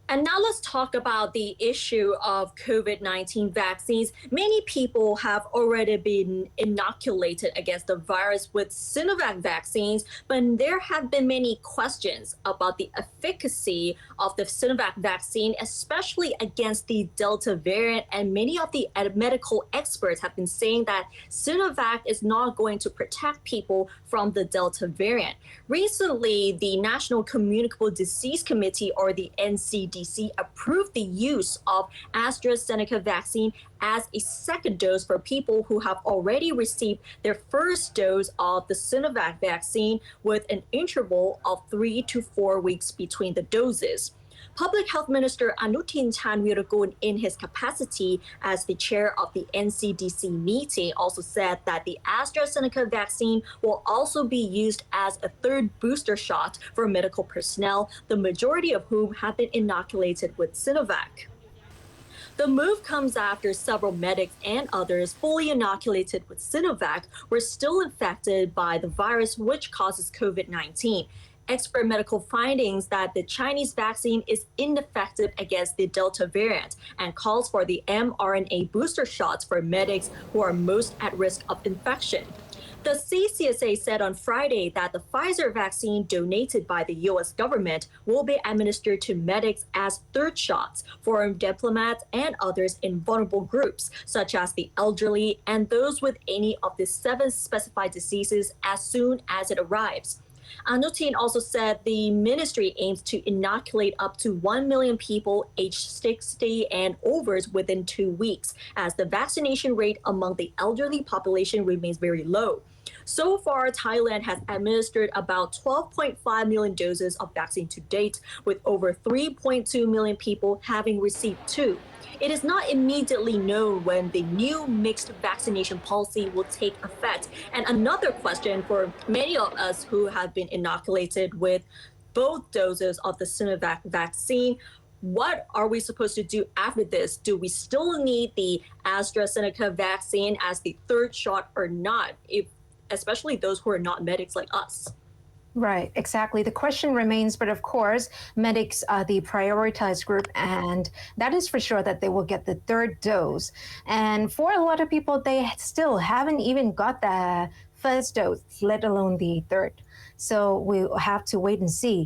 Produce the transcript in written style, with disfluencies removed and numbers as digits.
And now let's talk about the issue of COVID-19 vaccines. Many people have already been inoculated against the virus with Sinovac vaccines, but there have been many questions about the efficacy of the Sinovac vaccine, especially against the Delta variant. And many of the medical experts have been saying that Sinovac is not going to protect people from the Delta variant. Recently, the National Communicable Disease Committee, or the NCDC, approved the use of AstraZeneca vaccine as a second dose for people who have already received their first dose of the Sinovac vaccine with an interval of 3 to 4 weeks between the doses. Public Health Minister Anutin Chanvirakul, in his capacity as the chair of the NCDC meeting, also said that the AstraZeneca vaccine will also be used as a third booster shot for medical personnel, the majority of whom have been inoculated with Sinovac. The move comes after several medics and others fully inoculated with Sinovac were still infected by the virus which causes COVID-19. Expert medical findings that the Chinese vaccine is ineffective against the Delta variant and calls for the mRNA booster shots for medics who are most at risk of infection. The CCSA said on Friday that the Pfizer vaccine donated by the U.S. government will be administered to medics as third shots, foreign diplomats, and others in vulnerable groups, such as the elderly and those with any of the 7 specified diseases, as soon as it arrives. Anutin also said the ministry aims to inoculate up to 1 million people aged 60 and overs within 2 weeks, as the vaccination rate among the elderly population remains very low. So far, Thailand has administered about 12.5 million doses of vaccine to date, with over 3.2 million people having received 2. It is not immediately known when the new mixed vaccination policy will take effect. And another question for many of us who have been inoculated with both doses of the Sinovac vaccine: what are we supposed to do after this? Do we still need the AstraZeneca vaccine as the third shot or not, if especially those who are not medics like us? Right, exactly. The question remains, but of course, medics are the prioritized group, and that is for sure that they will get the third dose. And for a lot of people, they still haven't even got the first dose, let alone the third. So we'll have to wait and see.